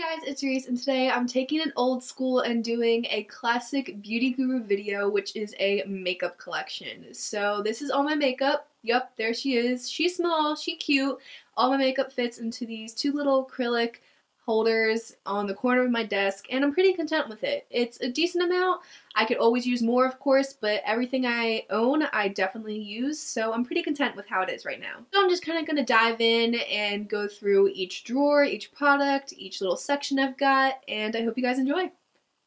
Guys, it's Reese, and today I'm taking an old school and doing a classic beauty guru video, which is a makeup collection. So this is all my makeup. Yup, there she is. She's small, she's cute. All my makeup fits into these two little acrylic holders on the corner of my desk, and I'm pretty content with it. It's a decent amount. I could always use more, of course, but everything I own I definitely use, so I'm pretty content with how it is right now. So I'm just kind of going to dive in and go through each drawer, each product, each little section I've got, and I hope you guys enjoy.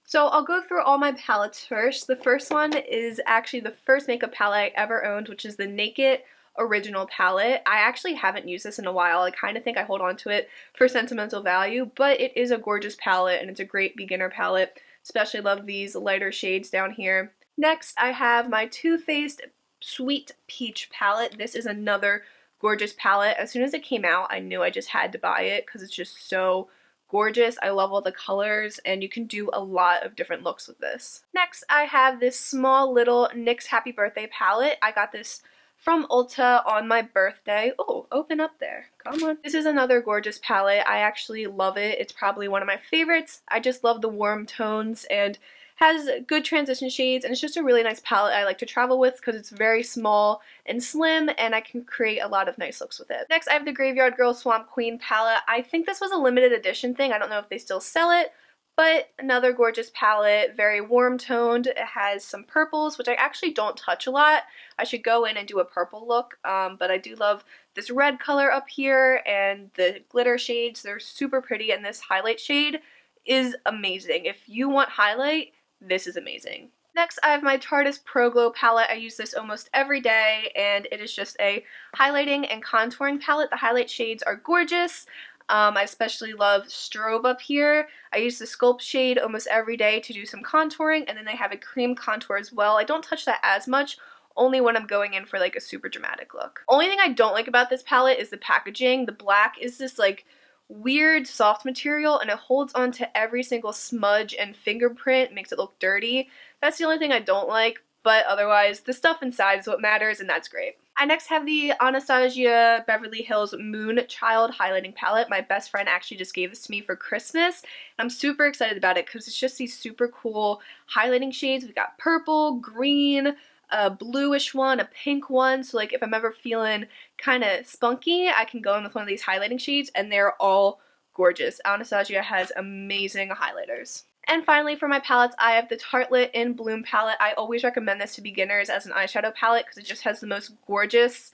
So I'll go through all my palettes first. The first one is actually the first makeup palette I ever owned, which is the Naked Original palette. I actually haven't used this in a while. I kind of think I hold on to it for sentimental value, but it is a gorgeous palette and it's a great beginner palette. Especially love these lighter shades down here. Next, I have my Too Faced Sweet Peach palette. This is another gorgeous palette. As soon as it came out, I knew I just had to buy it because it's just so gorgeous. I love all the colors, and you can do a lot of different looks with this. Next, I have this small little NYX Happy Birthday palette. I got this from Ulta on my birthday. Oh, open up there. Come on. This is another gorgeous palette. I actually love it. It's probably one of my favorites. I just love the warm tones and has good transition shades, and it's just a really nice palette I like to travel with because it's very small and slim, and I can create a lot of nice looks with it. Next, I have the Graveyard Girl Swamp Queen palette. I think this was a limited edition thing. I don't know if they still sell it, but another gorgeous palette, very warm toned. It has some purples, which I actually don't touch a lot. I should go in and do a purple look, but I do love this red color up here and the glitter shades. They're super pretty, and this highlight shade is amazing. If you want highlight, this is amazing. Next, I have my Tarte Pro Glow palette. I use this almost every day, and it is just a highlighting and contouring palette. The highlight shades are gorgeous. I especially love Strobe up here. I use the Sculpt shade almost every day to do some contouring, and then they have a cream contour as well. I don't touch that as much, only when I'm going in for like a super dramatic look. Only thing I don't like about this palette is the packaging. The black is this like weird soft material, and it holds on to every single smudge and fingerprint, makes it look dirty. That's the only thing I don't like, but otherwise the stuff inside is what matters, and that's great. I next have the Anastasia Beverly Hills Moon Child highlighting palette. My best friend actually just gave this to me for Christmas, and I'm super excited about it because it's just these super cool highlighting shades. We've got purple, green, a bluish one, a pink one, so like if I'm ever feeling kind of spunky, I can go in with one of these highlighting shades, and they're all gorgeous. Anastasia has amazing highlighters. And finally, for my palettes, I have the Tartelette in Bloom palette. I always recommend this to beginners as an eyeshadow palette because it just has the most gorgeous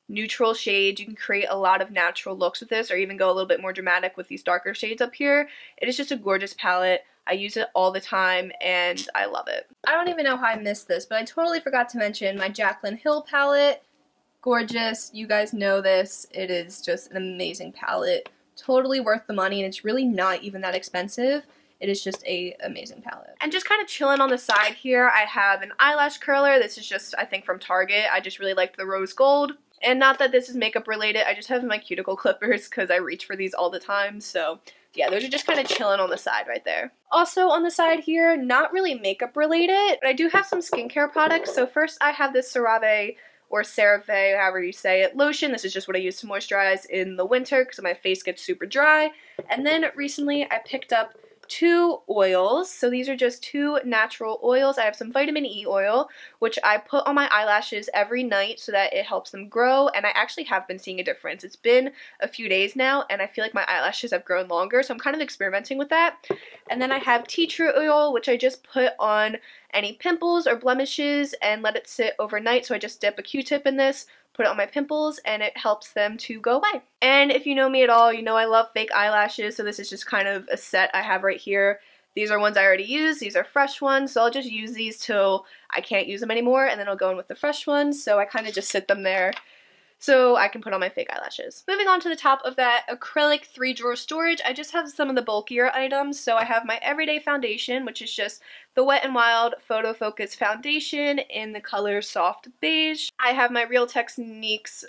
neutral shades. You can create a lot of natural looks with this, or even go a little bit more dramatic with these darker shades up here. It is just a gorgeous palette. I use it all the time, and I love it. I don't even know how I missed this, but I totally forgot to mention my Jaclyn Hill palette. Gorgeous. You guys know this. It is just an amazing palette. Totally worth the money, and it's really not even that expensive. It is just an amazing palette. And just kind of chilling on the side here, I have an eyelash curler. This is just, I think, from Target. I just really liked the rose gold. And not that this is makeup related, I just have my cuticle clippers because I reach for these all the time. So yeah, those are just kind of chilling on the side right there. Also on the side here, not really makeup related, but I do have some skincare products. So first I have this CeraVe, or CeraVe, however you say it, lotion. This is just what I use to moisturize in the winter because my face gets super dry. And then recently I picked up two oils. So these are just two natural oils. I have some vitamin E oil, which I put on my eyelashes every night so that it helps them grow, and I actually have been seeing a difference. It's been a few days now, and I feel like my eyelashes have grown longer, so I'm kind of experimenting with that. And then I have tea tree oil, which I just put on any pimples or blemishes and let it sit overnight. So I just dip a Q-tip in this, put it on my pimples, and it helps them to go away. And if you know me at all, you know I love fake eyelashes, so this is just kind of a set I have right here. These are ones I already use. These are fresh ones, so I'll just use these till I can't use them anymore, and then I'll go in with the fresh ones, so I kind of just sit them there so I can put on my fake eyelashes. Moving on to the top of that acrylic 3-drawer storage, I just have some of the bulkier items. So I have my everyday foundation, which is just the Wet n Wild Photo Focus foundation in the color Soft Beige. I have my Real Techniques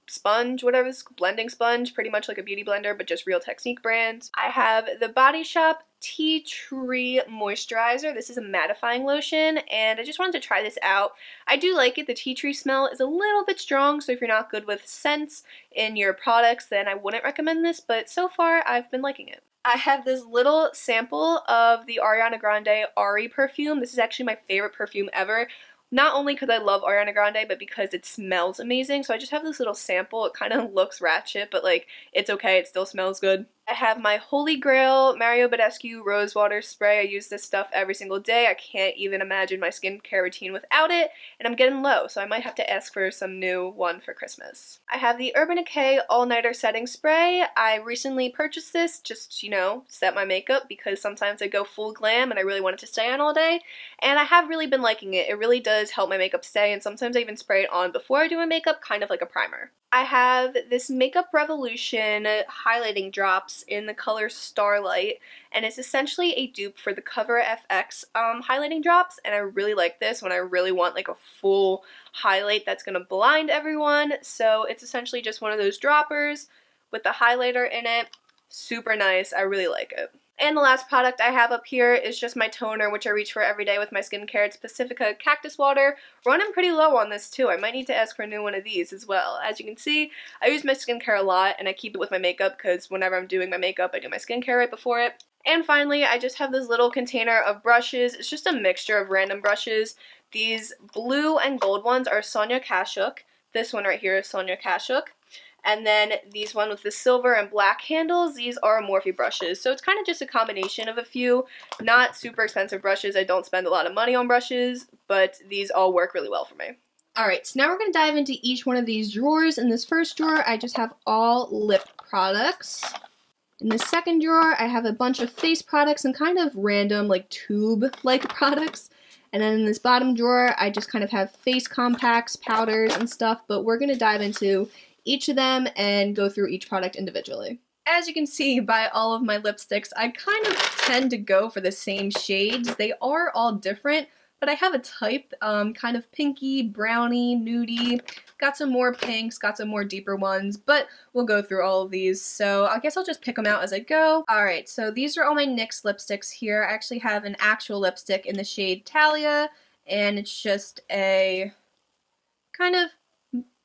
sponge, whatever this blending sponge, pretty much like a beauty blender, but just Real Technique brand. I have the Body Shop Tea Tree Moisturizer. This is a mattifying lotion, and I just wanted to try this out. I do like it. The tea tree smell is a little bit strong, so if you're not good with scents in your products, then I wouldn't recommend this, but so far I've been liking it. I have this little sample of the Ariana Grande Ari perfume. This is actually my favorite perfume ever. Not only because I love Ariana Grande, but because it smells amazing. So I just have this little sample. It kind of looks ratchet, but like, it's okay. It still smells good. I have my Holy Grail Mario Badescu Rose Water Spray. I use this stuff every single day. I can't even imagine my skincare routine without it. And I'm getting low, so I might have to ask for some new one for Christmas. I have the Urban Decay All Nighter Setting Spray. I recently purchased this just, you know, set my makeup because sometimes I go full glam and I really want it to stay on all day. And I have really been liking it. It really does help my makeup stay, and sometimes I even spray it on before I do my makeup, kind of like a primer. I have this Makeup Revolution highlighting drops in the color Starlight, and it's essentially a dupe for the Cover FX highlighting drops, and I really like this when I really want like a full highlight that's going to blind everyone. So it's essentially just one of those droppers with the highlighter in it. Super nice. I really like it. And the last product I have up here is just my toner, which I reach for every day with my skincare. It's Pacifica Cactus Water. Running pretty low on this too. I might need to ask for a new one of these as well. As you can see, I use my skincare a lot, and I keep it with my makeup because whenever I'm doing my makeup, I do my skincare right before it. And finally, I just have this little container of brushes. It's just a mixture of random brushes. These blue and gold ones are Sonia Kashuk. This one right here is Sonia Kashuk. And then these one with the silver and black handles, these are Morphe brushes. So it's kind of just a combination of a few, not super expensive brushes. I don't spend a lot of money on brushes, but these all work really well for me. Alright, so now we're going to dive into each one of these drawers. In this first drawer, I just have all lip products. In the second drawer, I have a bunch of face products and kind of random, like, tube-like products. And then in this bottom drawer, I just kind of have face compacts, powders, and stuff, but we're going to dive into each of them and go through each product individually. As you can see by all of my lipsticks, I kind of tend to go for the same shades. They are all different, but I have a type, kind of pinky, brownie, nudie. Got some more pinks, got some more deeper ones, but we'll go through all of these. So I guess I'll just pick them out as I go. Alright, so these are all my NYX lipsticks here. I actually have an actual lipstick in the shade Talia, and it's just a kind of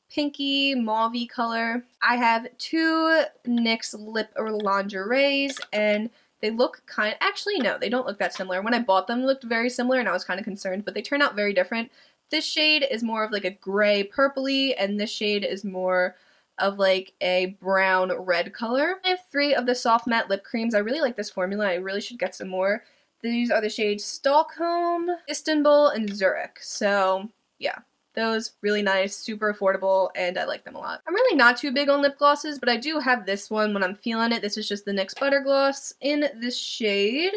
pinky mauve-y color. I have two NYX lip or lingeries, and they look actually no, they don't look that similar. When I bought them, they looked very similar and I was kind of concerned, but they turn out very different. This shade is more of like a gray purpley, and this shade is more of like a brown red color. I have three of the soft matte lip creams. I really like this formula. I really should get some more. These are the shades Stockholm, Istanbul, and Zurich. So yeah, those really nice, super affordable, and I like them a lot. I'm really not too big on lip glosses, but I do have this one when I'm feeling it. This is just the NYX Butter Gloss in this shade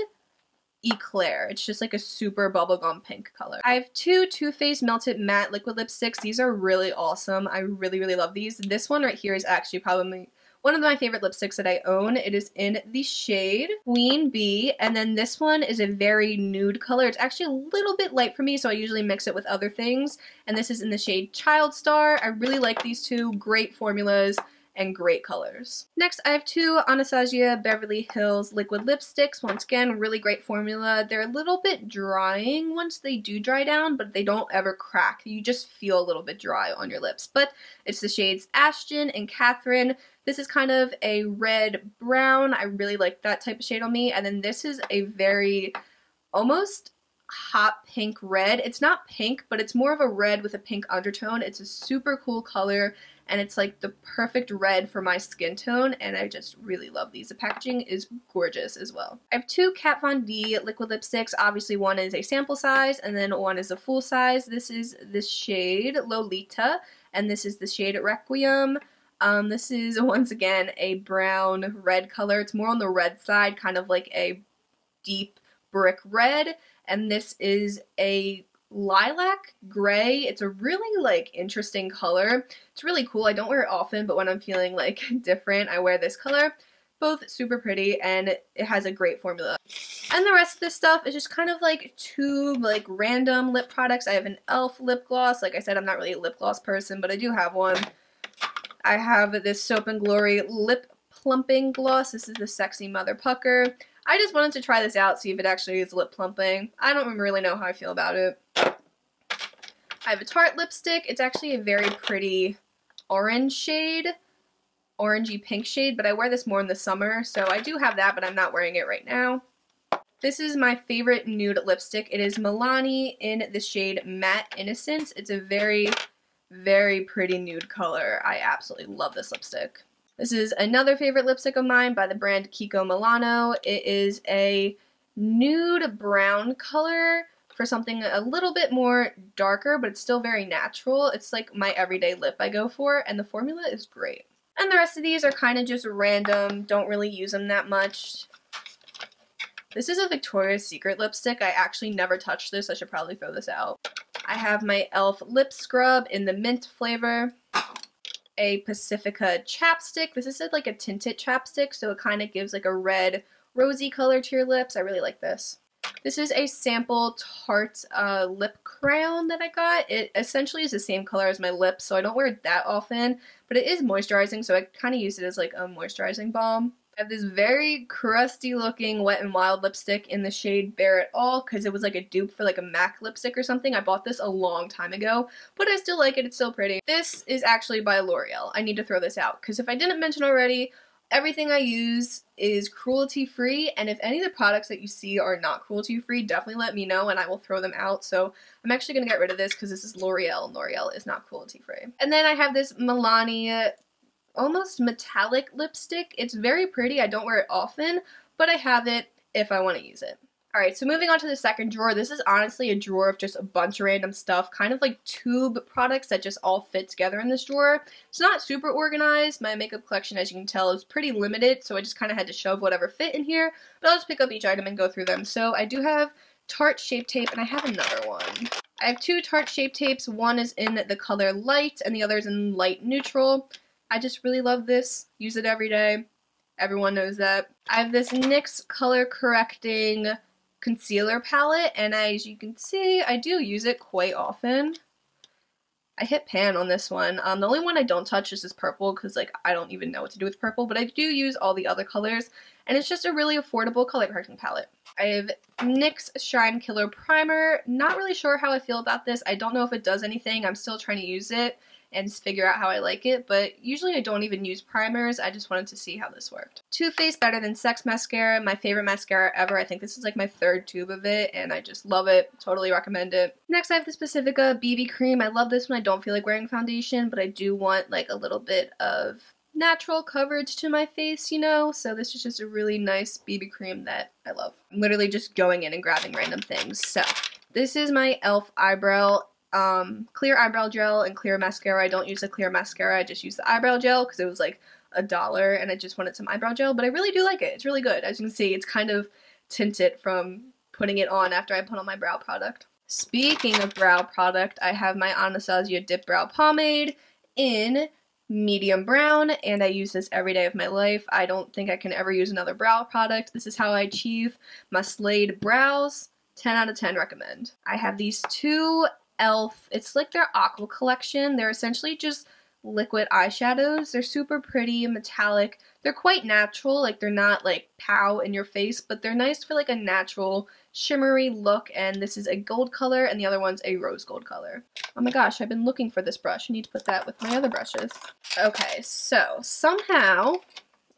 Eclair. It's just like a super bubblegum pink color. I have two Too Faced Melted Matte Liquid Lipsticks. These are really awesome. I really, really love these. This one right here is actually probably one of my favorite lipsticks that I own. It is in the shade Queen Bee, and then this one is a very nude color. It's actually a little bit light for me, so I usually mix it with other things, and this is in the shade Child Star. I really like these two. Great formulas and great colors. Next, I have two Anastasia Beverly Hills liquid lipsticks. Once again, really great formula. They're a little bit drying once they do dry down, but they don't ever crack. You just feel a little bit dry on your lips. But it's the shades Ashton and Catherine. This is kind of a red brown. I really like that type of shade on me. And then this is a very almost hot pink red. It's not pink, but it's more of a red with a pink undertone. It's a super cool color, and it's like the perfect red for my skin tone, and I just really love these. The packaging is gorgeous as well. I have two Kat Von D liquid lipsticks. Obviously one is a sample size, and then one is a full size. This is the shade Lolita, and this is the shade Requiem. This is, once again, a brown red color. It's more on the red side, kind of like a deep brick red, and this is a lilac gray. It's a really like interesting color. It's really cool. I don't wear it often, but when I'm feeling like different, I wear this color. Both super pretty, and it has a great formula. And the rest of this stuff is just kind of like tube, like random lip products. I have an e.l.f. lip gloss. Like I said, I'm not really a lip gloss person, but I do have one. I have this Soap and Glory lip plumping gloss. This is the Sexy Mother Pucker. I just wanted to try this out, see if it actually is lip plumping. I don't really know how I feel about it. I have a Tarte lipstick. It's actually a very pretty orange shade. orangey pink shade, but I wear this more in the summer, so I do have that, but I'm not wearing it right now. This is my favorite nude lipstick. It is Milani in the shade Matte Innocence. It's a very, very pretty nude color. I absolutely love this lipstick. This is another favorite lipstick of mine by the brand Kiko Milano. It is a nude brown color for something a little bit more darker, but it's still very natural. It's like my everyday lip I go for, and the formula is great. And the rest of these are kind of just random, don't really use them that much. This is a Victoria's Secret lipstick. I actually never touched this. I should probably throw this out. I have my e.l.f. lip scrub in the mint flavor. A Pacifica chapstick. This is like a tinted chapstick, so it kind of gives like a red rosy color to your lips. I really like this. This is a sample Tarte lip crayon that I got. It essentially is the same color as my lips, so I don't wear it that often, but it is moisturizing, so I kind of use it as like a moisturizing balm. I have this very crusty looking Wet n Wild lipstick in the shade Bare It All because it was like a dupe for like a MAC lipstick or something. I bought this a long time ago, but I still like it. It's still pretty. This is actually by L'Oreal. I need to throw this out because if I didn't mention already, everything I use is cruelty free, and if any of the products that you see are not cruelty free, definitely let me know and I will throw them out. So I'm actually going to get rid of this because this is L'Oreal and L'Oreal is not cruelty free. And then I have this Milani almost metallic lipstick. It's very pretty. I don't wear it often, but I have it if I want to use it. Alright, so moving on to the second drawer. This is honestly a drawer of just a bunch of random stuff, kind of like tube products that just all fit together in this drawer. It's not super organized. My makeup collection, as you can tell, is pretty limited, so I just kind of had to shove whatever fit in here, but I'll just pick up each item and go through them. So I do have Tarte Shape Tape, and I have another one. I have two Tarte Shape Tapes. One is in the color Light, and the other is in Light Neutral. I just really love this. Use it every day. Everyone knows that. I have this NYX Color Correcting Concealer Palette, and as you can see, I do use it quite often. I hit pan on this one. The only one I don't touch is this purple because like I don't even know what to do with purple, but I do use all the other colors, and it's just a really affordable color correcting palette. I have NYX Shine Killer Primer. Not really sure how I feel about this. I don't know if it does anything. I'm still trying to use it and figure out how I like it, but usually I don't even use primers. I just wanted to see how this worked. Too Faced Better Than Sex mascara, my favorite mascara ever. I think this is like my third tube of it, and I just love it. Totally recommend it. Next, I have this Pacifica BB cream. I love this when I don't feel like wearing foundation, but I do want like a little bit of natural coverage to my face, you know? So this is just a really nice BB cream that I love. I'm literally just going in and grabbing random things. So this is my e.l.f. eyebrow clear eyebrow gel and clear mascara. I don't use the clear mascara, I just use the eyebrow gel because it was like $1 and I just wanted some eyebrow gel, but I really do like it. It's really good. As you can see, it's kind of tinted from putting it on after I put on my brow product. Speaking of brow product, I have my Anastasia Dip Brow Pomade in medium brown, and I use this every day of my life. I don't think I can ever use another brow product. This is how I achieve my slayed brows. 10 out of 10 recommend. I have these two e.l.f. It's like their Aqua collection. They're essentially just liquid eyeshadows. They're super pretty and metallic. They're quite natural, like they're not like pow in your face, but they're nice for like a natural shimmery look, and this is a gold color and the other one's a rose gold color. Oh my gosh, I've been looking for this brush. I need to put that with my other brushes. Okay, so somehow,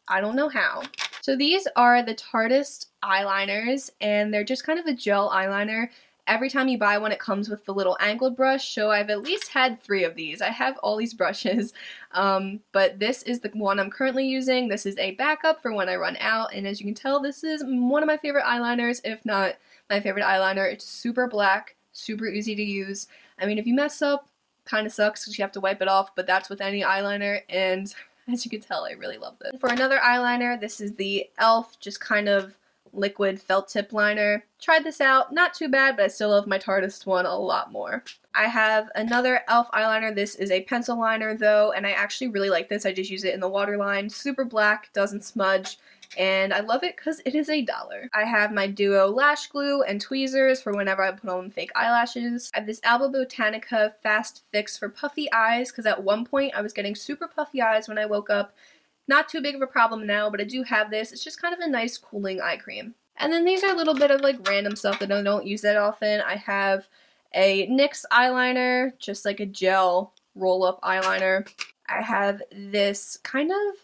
I don't know how. So these are the Tarteist eyeliners, and they're just kind of a gel eyeliner. Every time you buy one, it comes with the little angled brush, so I've at least had 3 of these. I have all these brushes, but this is the one I'm currently using. This is a backup for when I run out, and as you can tell, this is one of my favorite eyeliners, if not my favorite eyeliner. It's super black, super easy to use. I mean, if you mess up, kind of sucks because you have to wipe it off, but that's with any eyeliner, and as you can tell, I really love this. For another eyeliner, this is the e.l.f. just kind of liquid felt tip liner. Tried this out, not too bad, but I still love my Tarteist one a lot more. I have another e.l.f. eyeliner. This is a pencil liner though, and I actually really like this. I just use it in the waterline. Super black, doesn't smudge, and I love it because it is $1. I have my Duo lash glue and tweezers for whenever I put on fake eyelashes. I have this Alba Botanica Fast Fix for puffy eyes because at one point I was getting super puffy eyes when I woke up. Not too big of a problem now, but I do have this. It's just kind of a nice cooling eye cream. And then these are a little bit of like random stuff that I don't use that often. I have a NYX eyeliner, just like a gel roll-up eyeliner. I have this kind of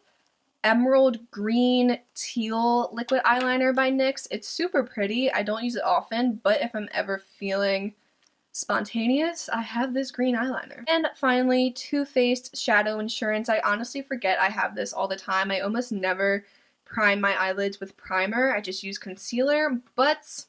emerald green teal liquid eyeliner by NYX. It's super pretty. I don't use it often, but if I'm ever feeling spontaneous, I have this green eyeliner. And finally, Too Faced Shadow Insurance. I honestly forget I have this all the time. I almost never prime my eyelids with primer. I just use concealer, but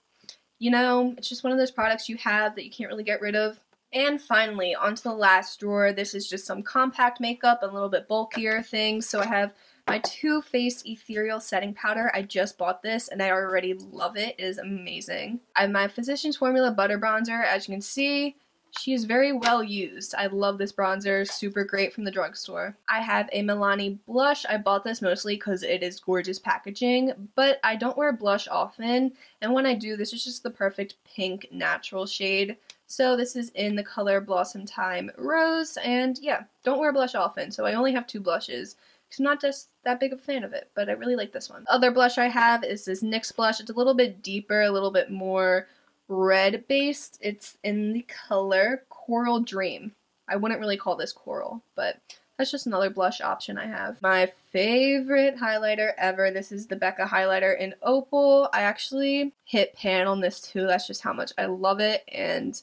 you know, it's just one of those products you have that you can't really get rid of. And finally, onto the last drawer. This is just some compact makeup, a little bit bulkier things. So I have my Too Faced Ethereal Setting Powder. I just bought this and I already love it. It is amazing. I have my Physicians Formula Butter Bronzer. As you can see, she is very well used. I love this bronzer. Super great from the drugstore. I have a Milani blush. I bought this mostly because it is gorgeous packaging, but I don't wear blush often. And when I do, this is just the perfect pink natural shade. So this is in the color Blossom Time Rose, and yeah, don't wear blush often, so I only have 2 blushes, because I'm not just that big of a fan of it, but I really like this one. The other blush I have is this NYX blush. It's a little bit deeper, a little bit more red-based. It's in the color Coral Dream. I wouldn't really call this coral, but that's just another blush option I have. My favorite highlighter ever. This is the Becca highlighter in Opal. I actually hit pan on this too. That's just how much I love it and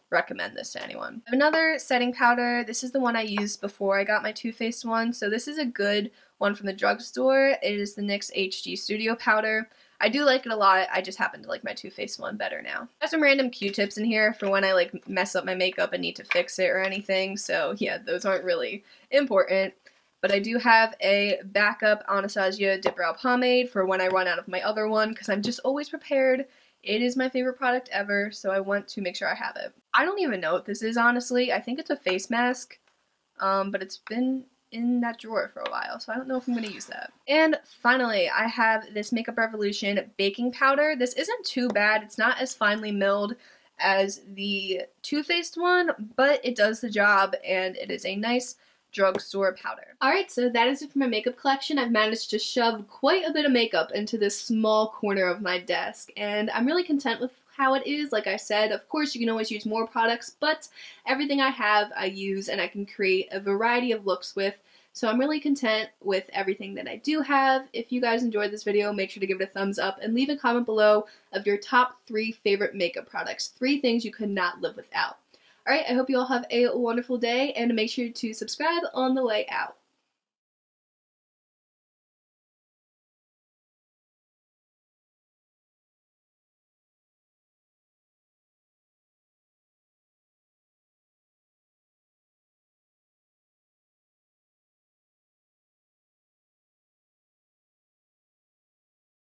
recommend this to anyone. I have another setting powder. This is the one I used before I got my Too Faced one. So this is a good one from the drugstore. It is the NYX HD Studio Powder. I do like it a lot. I just happen to like my Too Faced one better now. I have some random Q-tips in here for when I like mess up my makeup and need to fix it or anything. So yeah, those aren't really important. But I do have a backup Anastasia Dip Brow Pomade for when I run out of my other one because I'm just always prepared. It is my favorite product ever, so I want to make sure I have it. I don't even know what this is, honestly. I think it's a face mask, but it's been in that drawer for a while, so I don't know if I'm going to use that. And finally, I have this Makeup Revolution baking powder. This isn't too bad. It's not as finely milled as the Too Faced one, but it does the job, and it is a nice drugstore powder. Alright, so that is it for my makeup collection. I've managed to shove quite a bit of makeup into this small corner of my desk, and I'm really content with how it is. Like I said, of course you can always use more products, but everything I have I use and I can create a variety of looks with, so I'm really content with everything that I do have. If you guys enjoyed this video, make sure to give it a thumbs up and leave a comment below of your top 3 favorite makeup products, 3 things you could not live without. Alright, I hope you all have a wonderful day, and make sure to subscribe on the way out.